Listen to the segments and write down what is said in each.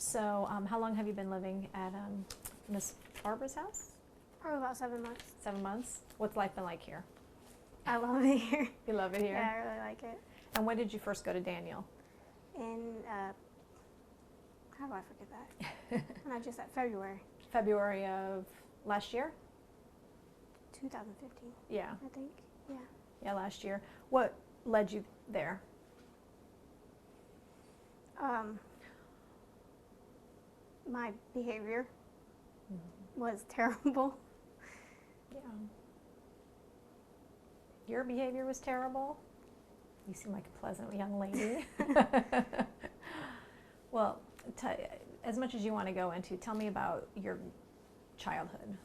So, how long have you been living at Miss Barbara's house? Probably about 7 months. 7 months. What's life been like here? I love it here. You love it here? Yeah, I really like it. And when did you first go to Daniel? In, how do I forget that? And I just said February February of last year? 2015, Yeah. I think. Yeah. Yeah, last year. What led you there? My behavior was terrible. Yeah. Your behavior was terrible? You seem like a pleasant young lady. Well, as much as you want to go into, tell me about your childhood.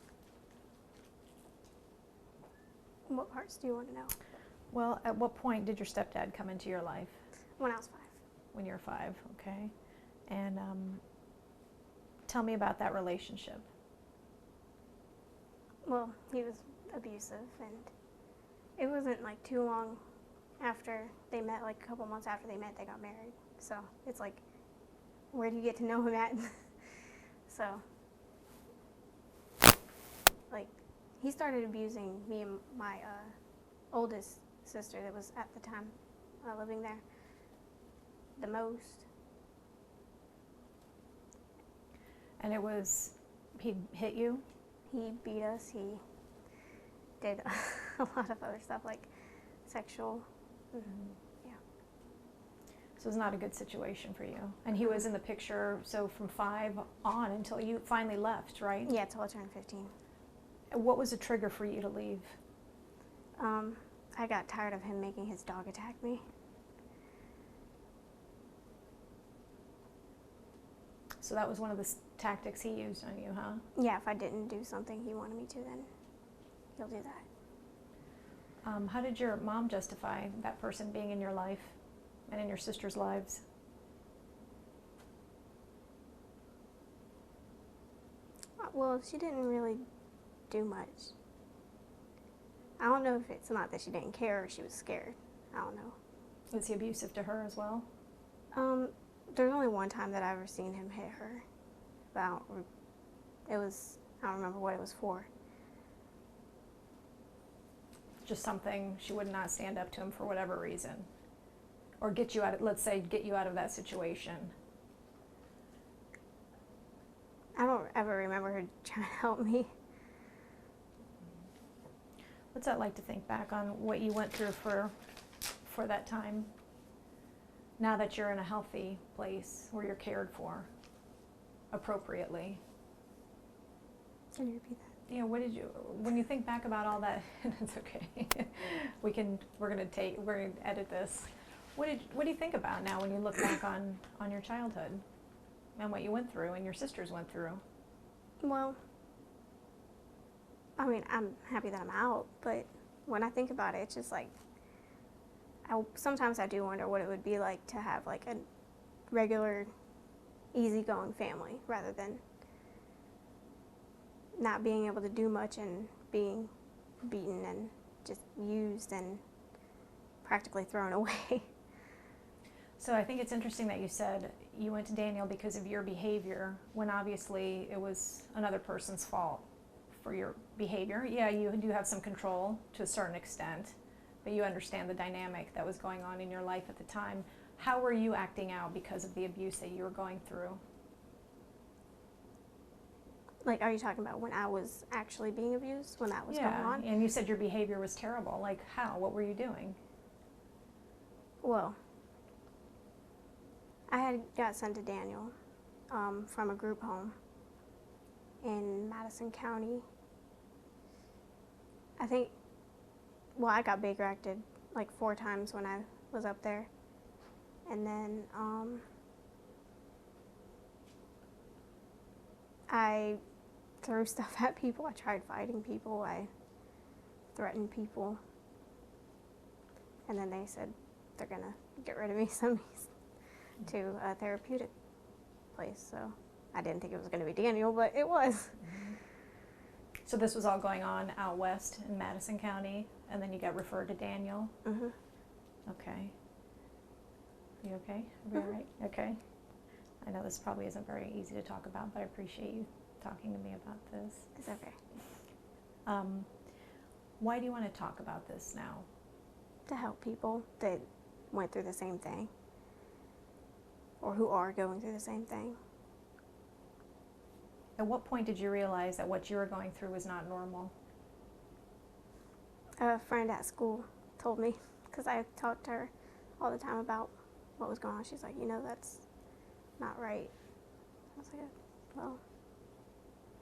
What parts do you want to know? Well, at what point did your stepdad come into your life? When I was 5. When you were 5, okay. And tell me about that relationship. Well, he was abusive, and it wasn't like too long after they met, like a couple months after they met, they got married. So it's like, where do you get to know him at? So, like, he started abusing me and my oldest sister that was at the time living there the most. And it was, he hit you? He beat us. He did a lot of other stuff, like sexual. Yeah. So it was not a good situation for you. And he was in the picture, so from 5 on until you finally left, right? Yeah, till I turned 15. What was the trigger for you to leave? I got tired of him making his dog attack me. So that was one of the tactics he used on you, huh? Yeah, if I didn't do something he wanted me to, then he'll do that. How did your mom justify that person being in your life and in your sister's lives? Well, she didn't really do much. I don't know if it's not that she didn't care or she was scared. I don't know. Was he abusive to her as well? There's only one time that I've ever seen him hit her. But I don't remember what it was for. Just something she would not stand up to him for whatever reason, or get you out of, let's say, get you out of that situation. I don't ever remember her trying to help me. What's that like to think back on what you went through for that time? Now that you're in a healthy place where you're cared for appropriately. Can you repeat that? You know, when you think back about all that, it's okay. We're gonna edit this. What do you think about now when you look back on your childhood and what you went through and your sisters went through? Well, I mean, I'm happy that I'm out, but when I think about it, it's just like, sometimes I do wonder what it would be like to have like a regular, easygoing family rather than not being able to do much and being beaten and just used and practically thrown away. So I think it's interesting that you said you went to Daniel because of your behavior, when obviously it was another person's fault for your behavior. Yeah, you do have some control to a certain extent, but you understand the dynamic that was going on in your life at the time. How were you acting out because of the abuse that you were going through? Like, are you talking about when I was actually being abused, when that was going on? Yeah, and you said your behavior was terrible. Like how? What were you doing? Well, I got sent to Daniel from a group home in Madison County. I got Baker acted like 4 times when I was up there. And then I threw stuff at people. I tried fighting people. I threatened people. And then they said they're going to get rid of me, send me to a therapeutic place. So I didn't think it was going to be Daniel, but it was. So this was all going on out west in Madison County, and then you got referred to Daniel? Mm-hmm. Okay. You okay? Are we all right? Okay. I know this probably isn't very easy to talk about, but I appreciate you talking to me about this. It's okay. Why do you want to talk about this now? To help people that went through the same thing or who are going through the same thing. At what point did you realize that what you were going through was not normal? A friend at school told me, because I talked to her all the time about what was going on. She's like, that's not right. I was like, well,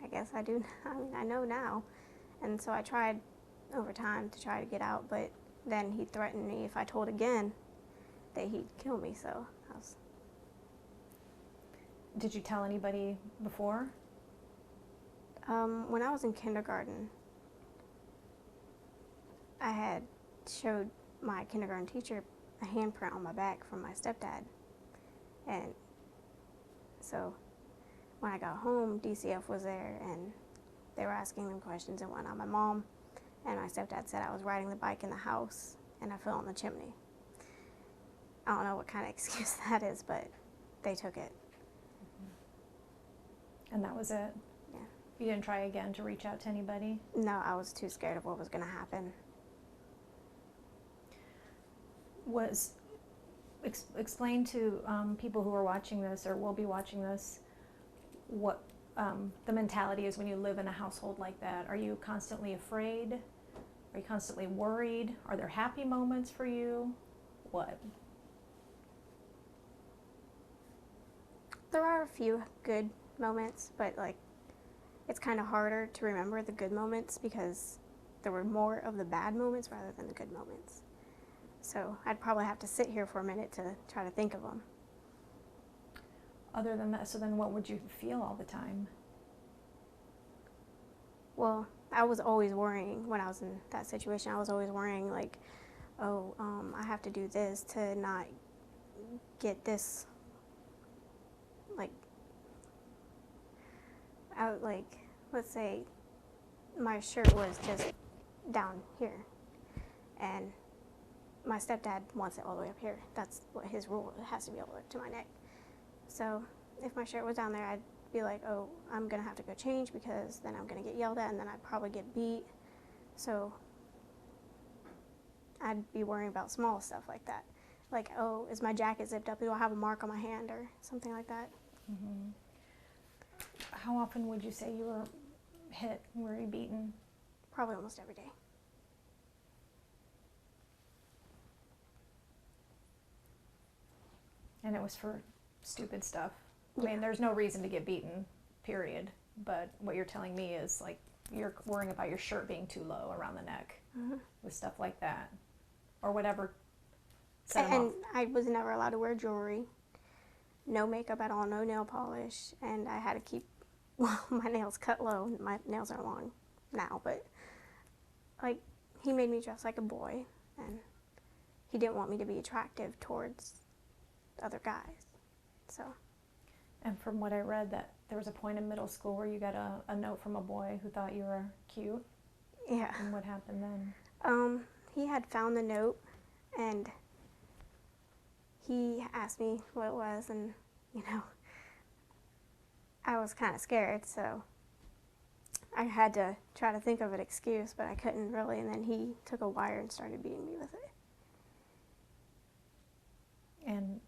I guess I do. I mean, I know now. And so I tried over time to try to get out, but then he threatened me if I told again that he'd kill me, so I was... Did you tell anybody before? When I was in kindergarten, I had showed my kindergarten teacher a handprint on my back from my stepdad. And so when I got home, DCF was there and they were asking them questions and whatnot. My mom and my stepdad said I was riding the bike in the house and I fell in the chimney. I don't know what kind of excuse that is, but they took it. And that was it? Yeah. You didn't try again to reach out to anybody? No, I was too scared of what was going to happen. Explain to people who are watching this or will be watching this what the mentality is when you live in a household like that. Are you constantly afraid? Are you constantly worried? Are there happy moments for you? What? There are a few good moments, but it's kind of harder to remember the good moments because there were more of the bad moments rather than the good moments. So I'd probably have to sit here for a minute to try to think of them. Other than that, so then what would you feel all the time? Well, I was always worrying when I was in that situation. I was always worrying I have to do this to not get this, let's say my shirt was just down here and my stepdad wants it all the way up here. That's what his rule. It has to be all the way up to my neck. So if my shirt was down there, I'd be like, oh, I'm going to have to go change because then I'm going to get yelled at and then I'd probably get beat. So I'd be worrying about small stuff like that. Like, oh, is my jacket zipped up? Do I have a mark on my hand or something like that? Mm-hmm. How often would you say you were hit? Were you beaten? Probably almost every day. And it was for stupid stuff. Yeah. I mean, there's no reason to get beaten, period. But what you're telling me is you're worrying about your shirt being too low around the neck with stuff like that, or whatever. And I was never allowed to wear jewelry, no makeup at all, no nail polish, and I had to keep my nails cut low. My nails are long now, but he made me dress like a boy, and he didn't want me to be attractive towards other guys. So. And from what I read, that there was a point in middle school where you got a note from a boy who thought you were cute. Yeah. And what happened then? He had found the note, and he asked me what it was, and I was kind of scared, so I had to try to think of an excuse, but I couldn't really, and then he took a wire and started beating me with it. And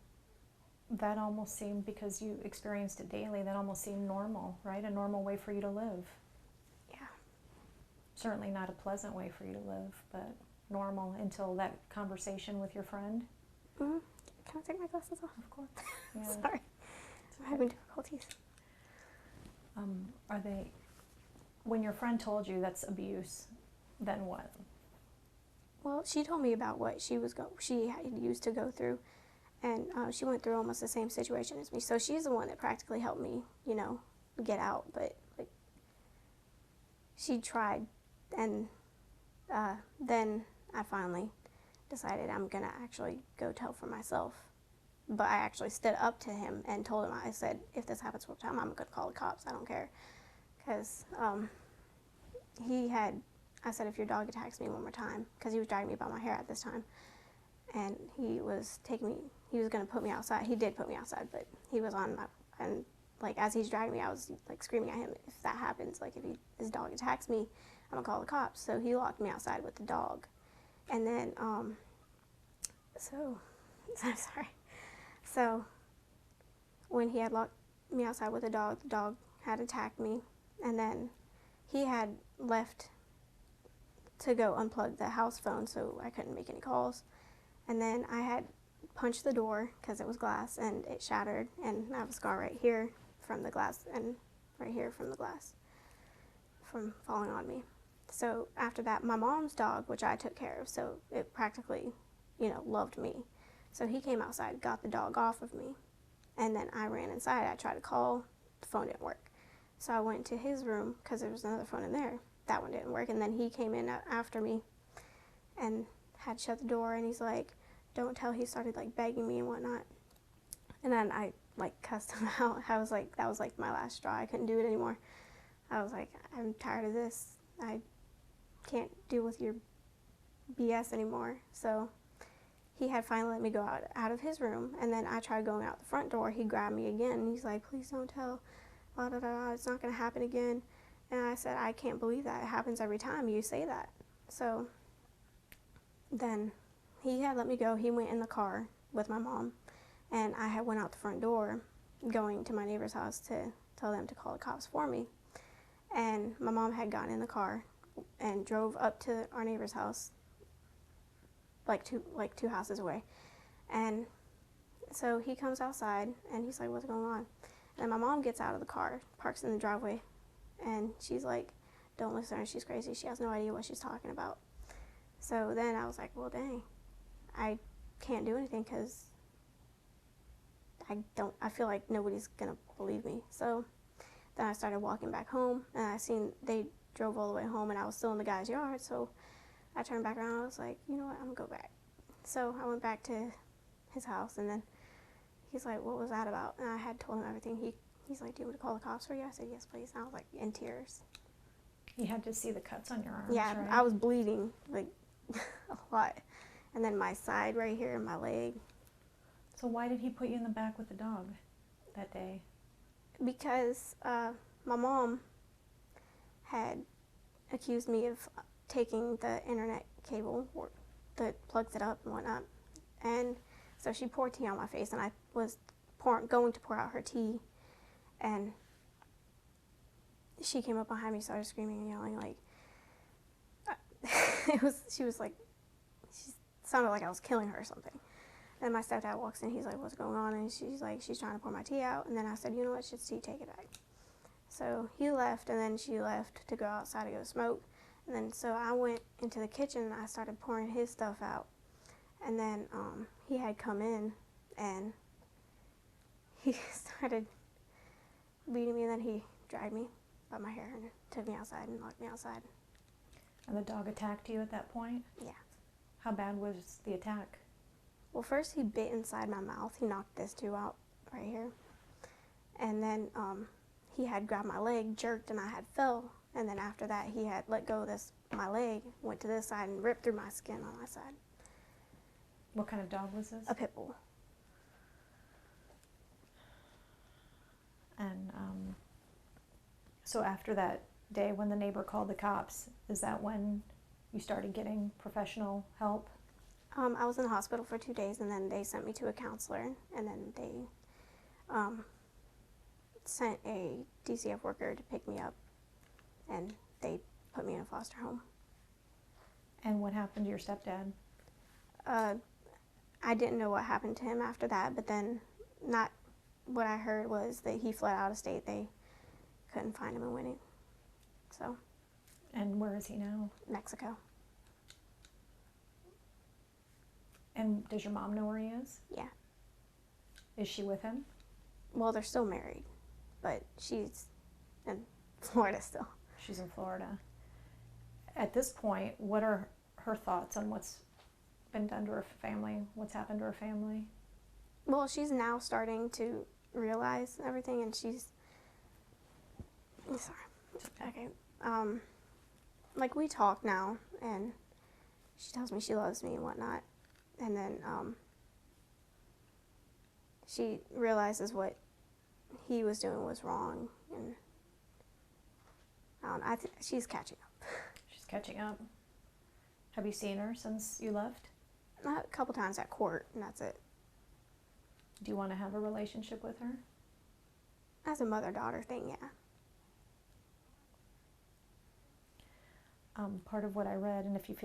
that almost seemed, because you experienced it daily, that almost seemed normal, right? A normal way for you to live. Yeah. Certainly not a pleasant way for you to live, but normal until that conversation with your friend. Mm-hmm. Can I take my glasses off? Of course. Yeah. Sorry. I'm having difficulties. When your friend told you that's abuse, then what? Well, she told me about what she had used to go through, and she went through almost the same situation as me. So she's the one that practically helped me, get out. But she tried, and then I finally decided I'm gonna actually go tell for myself. But I actually stood up to him and told him, I said, if this happens one time, I'm gonna call the cops. I don't care, because I said, if your dog attacks me one more time, because he was dragging me by my hair at this time, and he was going to put me outside. He did put me outside, but he was on And like as he's dragging me, I was like screaming at him, if that happens, like if his dog attacks me, I'm gonna call the cops. So he locked me outside with the dog. And then so I'm sorry. So when he had locked me outside with the dog had attacked me, and then he had left to go unplug the house phone so I couldn't make any calls. And then I had punched the door because it was glass and it shattered, and I have a scar right here from the glass and right here from the glass from falling on me. So after that, my mom's dog, which I took care of, so it practically, loved me. So he came outside, got the dog off of me, and then I ran inside. I tried to call, the phone didn't work. So I went to his room because there was another phone in there. That one didn't work, and then he came in after me and had shut the door, and he's like, don't tell. He started like begging me and whatnot, and then I like cussed him out. I was like, that was like my last straw. I couldn't do it anymore. I was like, I'm tired of this. I can't deal with your BS anymore. So he had finally let me go out of his room, and then I tried going out the front door. He grabbed me again, and he's like, please don't tell, blah, blah, blah, it's not going to happen again. And I said, I can't believe that. It happens every time you say that. So then he had let me go. He went in the car with my mom, and I had went out the front door going to my neighbor's house to tell them to call the cops for me. And my mom had gotten in the car and drove up to our neighbor's house, like two houses away. And so he comes outside, and he's like, what's going on? And my mom gets out of the car, parks in the driveway, and she's like, don't listen to her, she's crazy. She has no idea what she's talking about. So then I was like, well, dang, I can't do anything because I feel like nobody's going to believe me. So then I started walking back home, and I seen they drove all the way home, and I was still in the guy's yard. So I turned back around, and I was like, you know what, I'm going to go back. So I went back to his house, and then he's like, what was that about? And I had told him everything. He's like, do you want me to call the cops for you? I said, yes, please. And I was like in tears. You had to see the cuts on your arms, Yeah, right? I was bleeding like a lot. And then my side right here, my leg. So why did he put you in the back with the dog that day? Because my mom had accused me of taking the internet cable that plugs it up and whatnot. And so she poured tea on my face, and I was going to pour out her tea, and she came up behind me, started screaming and yelling, like, she sounded like I was killing her or something. And my stepdad walks in, he's like, what's going on? And she's like, she's trying to pour my tea out. And then I said, you know what, it's tea, take it back. So he left, and then she left to go outside to go smoke. And then so I went into the kitchen, and I started pouring his stuff out. And then he had come in, and he started beating me, and then he dragged me by my hair and took me outside and locked me outside. And the dog attacked you at that point? Yeah. How bad was the attack? Well, first he bit inside my mouth. He knocked this tooth out right here. And then he had grabbed my leg, jerked, and I had fell. And then after that, he had let go of my leg, went to this side, and ripped through my skin on my side. What kind of dog was this? A pit bull. And so after that day when the neighbor called the cops, is that when you started getting professional help? I was in the hospital for 2 days, and then they sent me to a counselor, and then they sent a DCF worker to pick me up, and they put me in a foster home. And what happened to your stepdad? I didn't know what happened to him after that, but then what I heard was that he fled out of state. They couldn't find him in Winnie. So. And where is he now? Mexico. And does your mom know where he is? Yeah. Is she with him? Well, they're still married, but she's in Florida still. She's in Florida. At this point, what are her thoughts on what's been done to her family? What's happened to her family? Well, she's now starting to realize everything, and she's... Sorry. Okay. Like, we talk now, and she tells me she loves me and whatnot. And then she realizes what he was doing was wrong, and I don't know, she's catching up. She's catching up. Have you seen her since you left? A couple times at court, and that's it. Do you want to have a relationship with her? As a mother-daughter thing, yeah. Part of what I read, and if you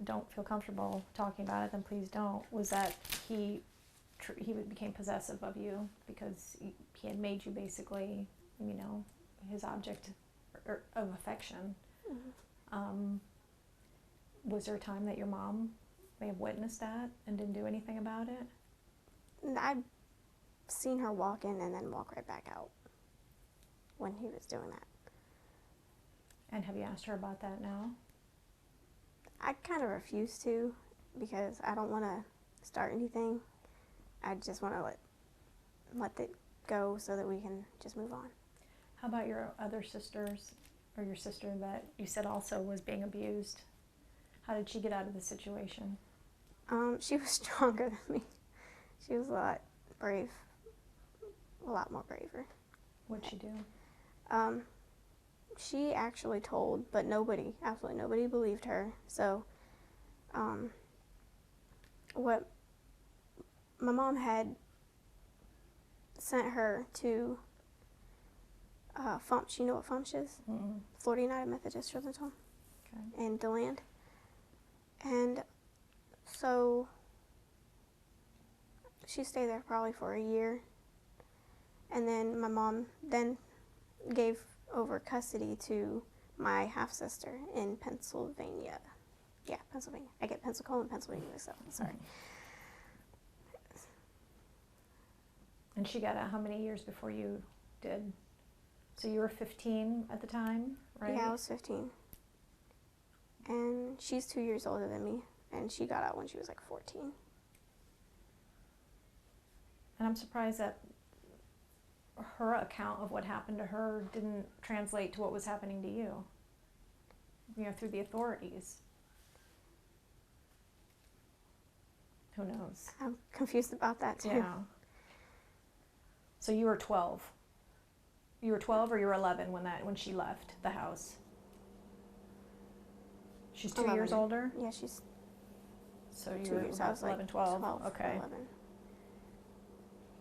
don't feel comfortable talking about it, then please don't, was that he became possessive of you because he had made you basically, his object of affection. Mm-hmm. Was there a time that your mom may have witnessed that and didn't do anything about it? I've seen her walk in and then walk right back out when he was doing that. And have you asked her about that now? I kind of refuse to because I don't want to start anything. I just want to let it go so that we can just move on. How about your other sisters, or your sister that you said also was being abused? How did she get out of the situation? She was stronger than me. She was a lot more braver. What'd she do? She actually told, but absolutely nobody believed her. So, what my mom had sent her to FUMPS. You know what FUMPS is? Mm-mm. Florida United Methodist Children's Home. Okay. In DeLand. And so she stayed there probably for a year. And then my mom then gave over custody to my half-sister in Pennsylvania. Yeah, Pennsylvania. I get Pensacola and Pennsylvania, so sorry. And she got out how many years before you did? So you were 15 at the time, right? Yeah, I was 15. And she's 2 years older than me, and she got out when she was like 14. And I'm surprised that her account of what happened to her didn't translate to what was happening to you, through the authorities. Who knows? I'm confused about that too. Yeah. So you were 12. You were 12 or you were 11 when she left the house? She's 2 years 11. older? Yeah, she's So you 2 were years. about I was 11, like 12. Okay. 11.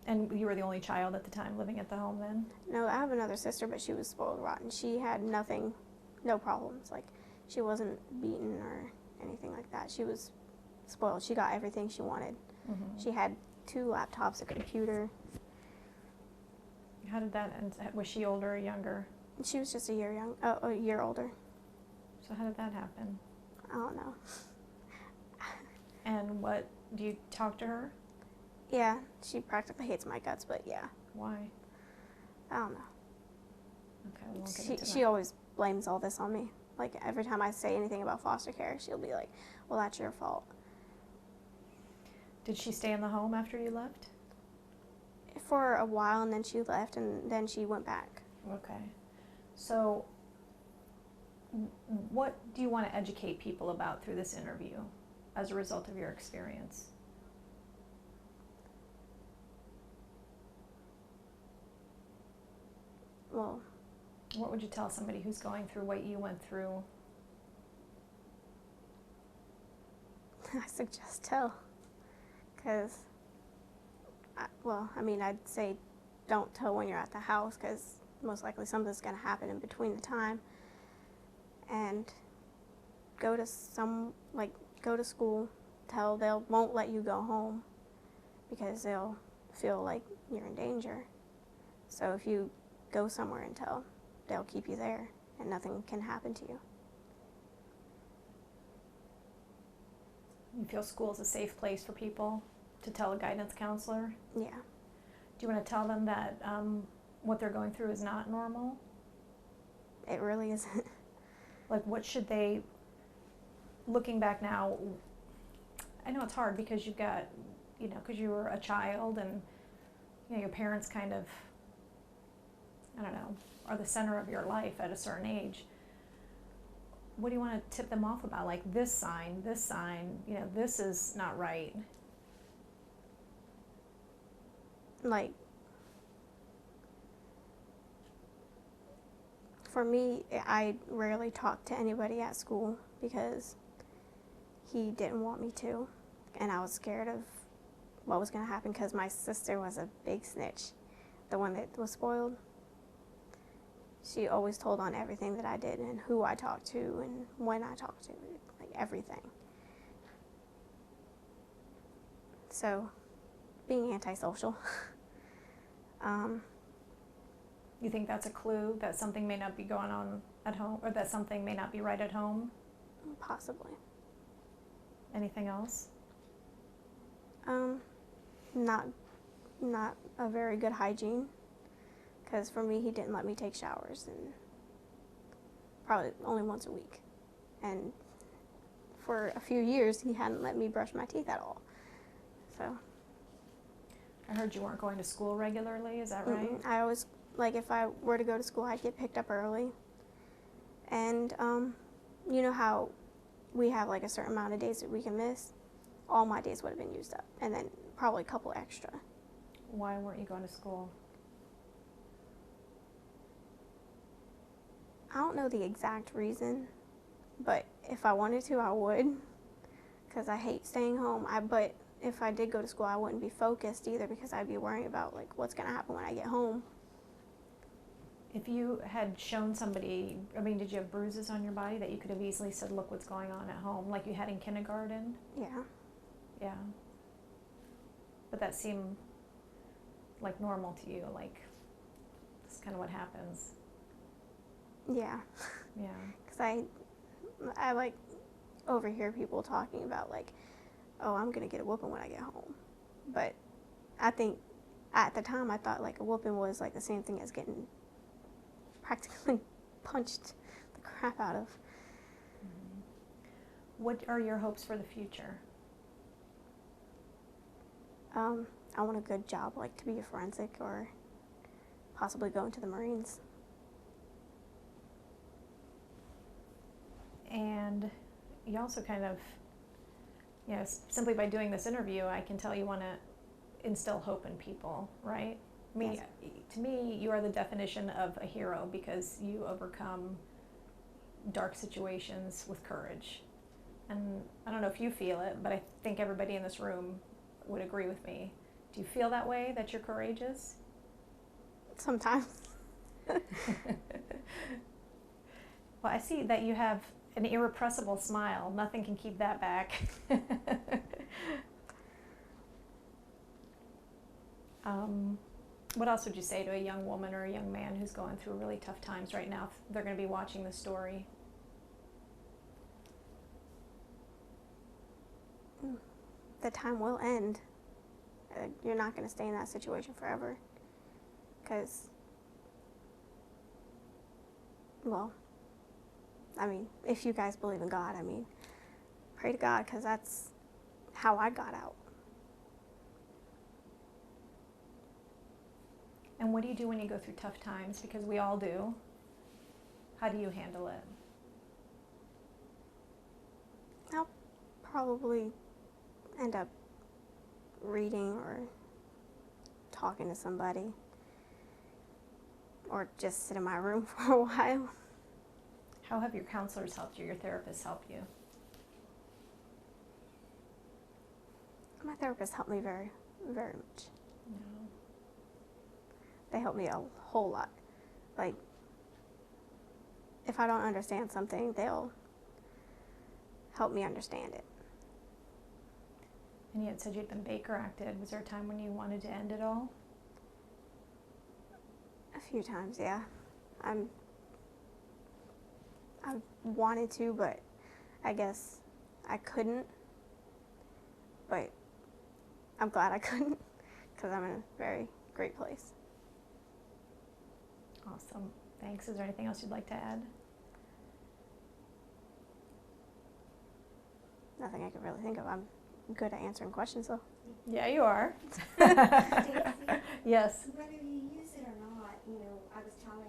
And you were the only child at the time living at the home then? No, I have another sister, but she was spoiled rotten. She had no problems. Like, she wasn't beaten or anything like that. She was spoiled. She got everything she wanted. Mm-hmm. She had 2 laptops, a computer. How did that end? Was she older or younger? She was just a year older. So how did that happen? I don't know. And do you talk to her? Yeah, she practically hates my guts, but yeah. Why? I don't know. Okay, we won't get into She that. always blames all this on me. Like, every time I say anything about foster care, she'll be like, well, that's your fault. Did she stay in the home after you left? For a while, and then she left, and then she went back. Okay. So what do you want to educate people about through this interview as a result of your experience? Well, What would you tell somebody who's going through what you went through? I suggest tell. Because, I'd say don't tell when you're at the house, because most likely something's going to happen in between the time. And go to school, they won't let you go home because they'll feel like you're in danger. So if you go somewhere and tell, they'll keep you there and nothing can happen to you. You feel school is a safe place for people to tell a guidance counselor? Yeah. Do you want to tell them that what they're going through is not normal? It really isn't. Like, what should they, looking back now, I know it's hard because you've got, because you were a child and, your parents kind of, I don't know, are the center of your life at a certain age. What do you want to tip them off about? Like, this sign, this is not right. Like, For me, I rarely talked to anybody at school because he didn't want me to, and I was scared of what was going to happen because my sister was a big snitch, the one that was spoiled. She always told on everything that I did and who I talked to and when I talked to, like everything. So, being antisocial. You think that's a clue that something may not be going on at home, or that something may not be right at home? Possibly. Anything else? Not a very good hygiene, because for me, he didn't let me take showers, and probably only once a week. And for a few years, he hadn't let me brush my teeth at all. So. I heard you weren't going to school regularly, is that right? I always, like, if I were to go to school, I'd get picked up early. And, you know how we have, like, a certain amount of days that we can miss? All my days would have been used up, and then probably a couple extra. Why weren't you going to school? I don't know the exact reason, but if I wanted to, I would, because I hate staying home. But if I did go to school, I wouldn't be focused either because I'd be worrying about, like, what's going to happen when I get home. If you had shown somebody, I mean, did you have bruises on your body that you could have easily said, look what's going on at home, like you had in kindergarten? Yeah. Yeah. But that seemed like normal to you, like, that's kind of what happens. Yeah. Yeah. Because I like overhear people talking about, like, oh, I'm going to get a whooping when I get home. But I think at the time I thought, like, a whooping was, like, the same thing as getting practically punched the crap out of. Mm-hmm. What are your hopes for the future? I want a good job, like to be a forensic or possibly go into the Marines. And you also kind of, you know, simply by doing this interview, I can tell you want to instill hope in people, right? I mean, Yes. To me, you are the definition of a hero because you overcome dark situations with courage. And I don't know if you feel it, but I think everybody in this room would agree with me. Do you feel that way, that you're courageous? Sometimes. Well, I see that you have an irrepressible smile. Nothing can keep that back. What else would you say to a young woman or a young man who's going through really tough times right now if they're going to be watching this story? The time will end. You're not going to stay in that situation forever. Because, well, I mean, if you guys believe in God, I mean, pray to God, because that's how I got out. And what do you do when you go through tough times? Because we all do. How do you handle it? I'll probably end up reading or talking to somebody, or just sit in my room for a while. How have your counselors helped you, your therapists helped you? My therapist helped me very, very much. No. They helped me a whole lot. Like, if I don't understand something, they'll help me understand it. And you had said you'd been Baker acted. Was there a time when you wanted to end it all? A few times, yeah. I wanted to, but I guess I couldn't. But I'm glad I couldn't, because I'm in a very great place. Awesome. Thanks. Is there anything else you'd like to add? Nothing I could really think of. I'm good at answering questions, though. Yeah, you are. Yes. Whether you use it or not, you know, I was telling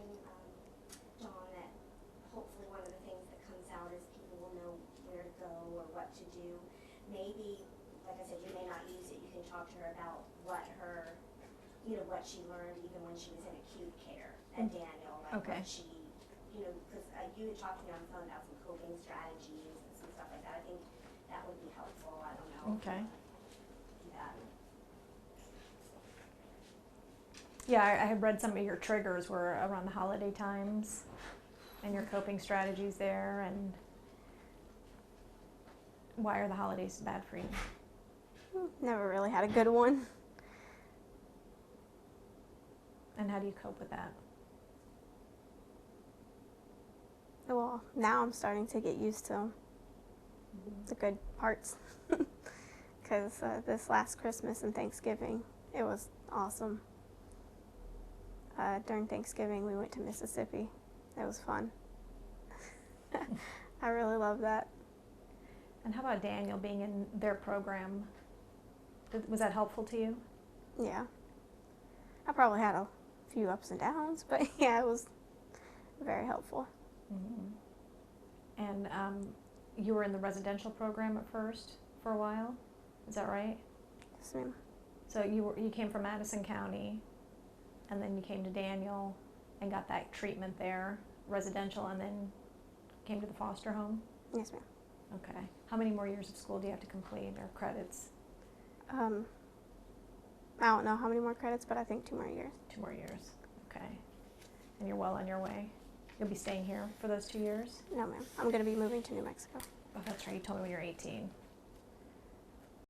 John that hopefully one of the things that comes out is people will know where to go or what to do. Maybe, like I said, you may not use it. You can talk to her about what her, you know, what she learned even when she was in acute care at Daniel, like Okay. what she, you you know, because you had talked to me on the phone about some coping strategies and some stuff like that. I think that would be helpful. I don't know. Okay. Do that. Yeah, I had read some of your triggers were around the holiday times and your coping strategies there, and why are the holidays bad for you? Never really had a good one. And how do you cope with that? Well, now I'm starting to get used to the good parts. Because this last Christmas and Thanksgiving, it was awesome. During Thanksgiving, we went to Mississippi. It was fun. I really love that. And how about Daniel being in their program? Was that helpful to you? Yeah. I probably had a few ups and downs, but yeah, it was very helpful. Mm-hmm. And you were in the residential program at first for a while, is that right? Yes, ma'am. So you came from Madison County, and then you came to Daniel and got that treatment there, residential, and then came to the foster home? Yes, ma'am. Okay. How many more years of school do you have to complete, or credits? I don't know how many more credits, but I think 2 more years. 2 more years. Okay. And you're well on your way. You'll be staying here for those 2 years? No, ma'am. I'm going to be moving to New Mexico. Oh, that's right. You told me when you were 18.